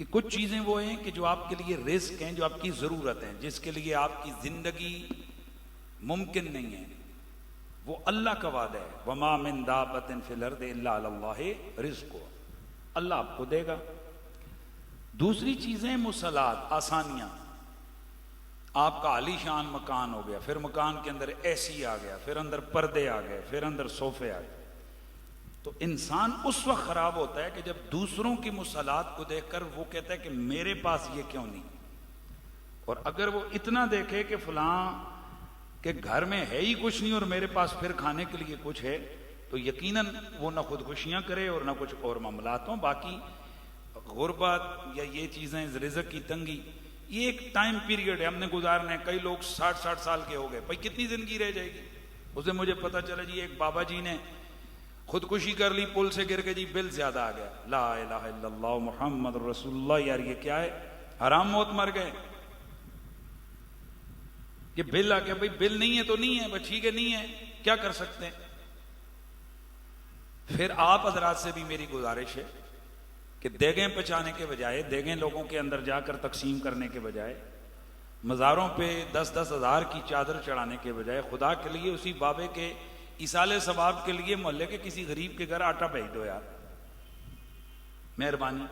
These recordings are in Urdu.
کہ کچھ چیزیں وہ ہیں کہ جو آپ کے لیے رزق ہیں، جو آپ کی ضرورت ہیں، جس کے لیے آپ کی زندگی ممکن نہیں ہے، وہ اللہ کا وعدہ ہے، وما من دابۃ فی الارض الا علی اللہ رزقها، اللہ آپ کو دے گا۔ دوسری چیزیں مسلات، آسانیاں، آپ کا عالی شان مکان ہو گیا، پھر مکان کے اندر اے سی آ گیا، پھر اندر پردے آ گئے، پھر اندر صوفے آ گئے، تو انسان اس وقت خراب ہوتا ہے کہ جب دوسروں کی مسلات کو دیکھ کر وہ کہتا ہے کہ میرے پاس یہ کیوں نہیں۔ اور اگر وہ اتنا دیکھے کہ فلاں کہ گھر میں ہے ہی کچھ نہیں اور میرے پاس پھر کھانے کے لیے کچھ ہے، تو یقیناً وہ نہ خودکشیاں کرے اور نہ کچھ اور معاملات ہوں۔ باقی غربت یا یہ چیزیں، رزق کی تنگی، یہ ایک ٹائم پیریڈ ہے، ہم نے گزارنا ہے۔ کئی لوگ 60 سال کے ہو گئے، بھائی کتنی زندگی رہ جائے گی؟ اس سے مجھے پتا چلا جی ایک بابا جی نے خودکشی کر لی، پل سے گر کے، جی بل زیادہ آ گیا، لا الہ الا اللہ محمد رسول اللہ۔ یار یہ کیا ہے؟ حرام موت مر گئے۔ یہ بل آ گیا، بھائی بل نہیں ہے تو نہیں ہے، بس ٹھیک ہے نہیں ہے، کیا کر سکتے ہیں؟ پھر آپ حضرات سے بھی میری گزارش ہے کہ دیگیں پچانے کے بجائے، دیگیں لوگوں کے اندر جا کر تقسیم کرنے کے بجائے، مزاروں پہ 10-10 ہزار کی چادر چڑھانے کے بجائے، خدا کے لیے اسی بابے کے ایصال ثواب کے لیے محلے کے کسی غریب کے گھر آٹا بھیج دو یار، مہربانی۔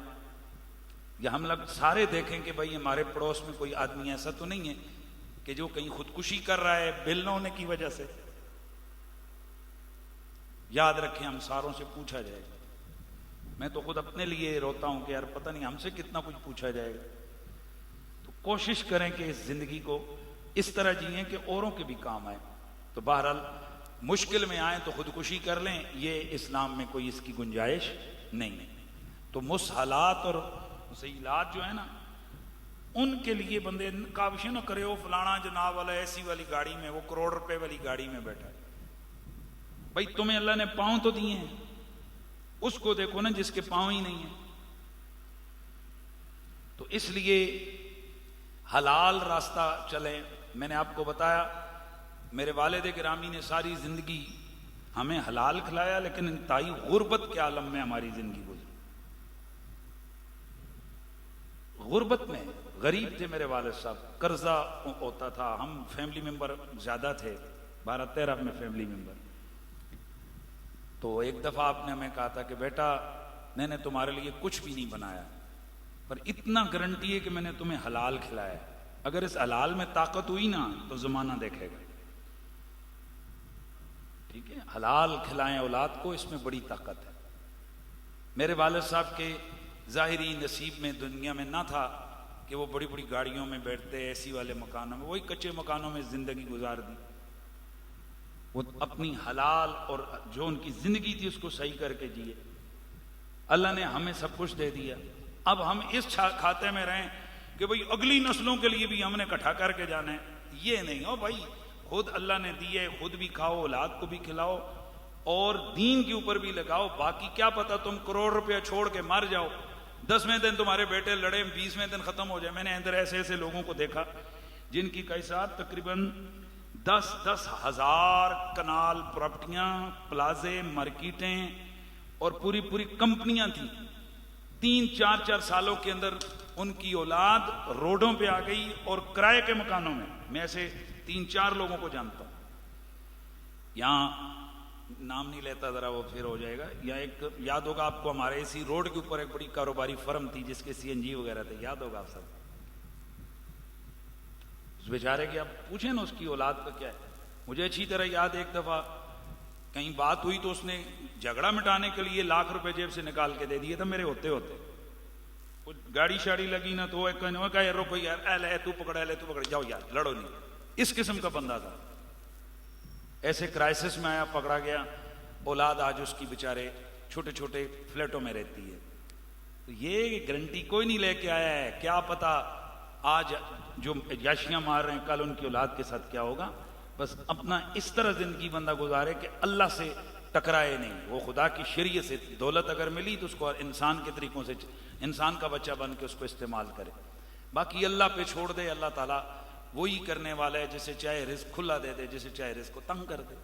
یا ہم لوگ سارے دیکھیں کہ بھائی ہمارے پڑوس میں کوئی آدمی ایسا تو نہیں ہے کہ جو کہیں خودکشی کر رہا ہے بل نہ ہونے کی وجہ سے۔ یاد رکھیں ہم ساروں سے پوچھا جائے گا۔ میں تو خود اپنے لیے روتا ہوں کہ یار پتہ نہیں ہم سے کتنا کچھ پوچھا جائے گا۔ تو کوشش کریں کہ اس زندگی کو اس طرح جئیں کہ اوروں کے بھی کام آئے۔ تو بہرحال مشکل میں آئیں تو خودکشی کر لیں، یہ اسلام میں کوئی اس کی گنجائش نہیں ہے۔ تو مسحلات اور مسیلات جو ہے نا، ان کے لیے بندے کاوشیں نہ کرے، وہ فلانا جناب والا ایسی والی گاڑی میں، وہ کروڑ روپے والی گاڑی میں بیٹھا ہے۔ بھائی تمہیں اللہ نے پاؤں تو دیے ہیں، اس کو دیکھو نا جس کے پاؤں ہی نہیں ہیں۔ تو اس لیے حلال راستہ چلیں۔ میں نے آپ کو بتایا میرے والد گرامی نے ساری زندگی ہمیں حلال کھلایا، لیکن انتہائی غربت کے عالم میں ہماری زندگی گزری۔ غربت میں غریب تھے میرے والد صاحب، قرضہ ہوتا تھا، ہم فیملی ممبر زیادہ تھے، 12-13 میں فیملی ممبر۔ تو ایک دفعہ آپ نے ہمیں کہا تھا کہ بیٹا میں نے تمہارے لیے کچھ بھی نہیں بنایا، پر اتنا گارنٹی ہے کہ میں نے تمہیں حلال کھلایا، اگر اس حلال میں طاقت ہوئی نا تو زمانہ دیکھے گا۔ ٹھیک ہے، حلال کھلائیں اولاد کو، اس میں بڑی طاقت ہے۔ میرے والد صاحب کے ظاہری نصیب میں دنیا میں نہ تھا کہ وہ بڑی بڑی گاڑیوں میں بیٹھتے، اے سی والے مکانوں میں، وہی کچے مکانوں میں زندگی گزار دی۔ وہ اپنی حلال اور جو ان کی زندگی تھی اس کو صحیح کر کے جیے۔ اللہ نے ہمیں سب کچھ دے دیا، اب ہم اس کھاتے میں رہیں کہ بھئی اگلی نسلوں کے لیے بھی ہم نے اکٹھا کر کے جانا ہے۔ یہ نہیں ہو بھائی، خود اللہ نے دیے، خود بھی کھاؤ، اولاد کو بھی کھلاؤ اور دین کے اوپر بھی لگاؤ۔ باقی کیا پتا تم کروڑ روپیہ چھوڑ کے مر جاؤ، 10ویں دن تمہارے بیٹے لڑے، 20ویں دن ختم ہو جائے۔ میں نے اندر ایسے ایسے لوگوں کو دیکھا جن کی کئی ساتھ تقریباً 10 ہزار کنال پراپرٹیاں، پلازے، مارکیٹیں اور پوری کمپنیاں تھیں۔ 3-4 سالوں کے اندر ان کی اولاد روڈوں پہ آ گئی اور کرائے کے مکانوں میں۔ میں ایسے 3-4 لوگوں کو جانتا ہوں، یہاں نام نہیں لیتا ذرا وہ پھر ہو جائے گا۔ یا ایک یاد ہوگا آپ کو، ہمارے اسی روڈ کے اوپر ایک بڑی کاروباری فرم تھی جس کے CNG وغیرہ تھے، یاد ہوگا آپ سب۔ اس بیچارے کی آپ پوچھیں نا اس کی اولاد کا کیا ہے۔ مجھے اچھی طرح یاد، ایک دفعہ کہیں بات ہوئی تو اس نے جھگڑا مٹانے کے لیے لاکھ روپے جیب سے نکال کے دے دیے تھا میرے ہوتے کچھ گاڑی شاڑی لگی نا تو کہا یار روکو یار، اے لے تو پکڑا، لے تو پکڑ، جاؤ یار لڑو نہیں۔ اس قسم کا بندہ تھا۔ ایسے کرائسس میں آیا، پکڑا گیا، اولاد آج اس کی بیچارے چھوٹے چھوٹے فلیٹوں میں رہتی ہے۔ تو یہ گارنٹی کوئی نہیں لے کے آیا ہے، کیا پتا آج جو یاشیاں مار رہے ہیں کل ان کی اولاد کے ساتھ کیا ہوگا۔ بس اپنا اس طرح زندگی بندہ گزارے کہ اللہ سے ٹکرائے نہیں، وہ خدا کی شریعت سے دولت اگر ملی تو اس کو انسان کے طریقوں سے، انسان کا بچہ بن کے اس کو استعمال کرے، باقی اللہ پہ چھوڑ دے۔ اللہ تعالیٰ وہی کرنے والا ہے، جسے چاہے رزق کھلا دے دے، جسے چاہے رزق کو تنگ کر دے۔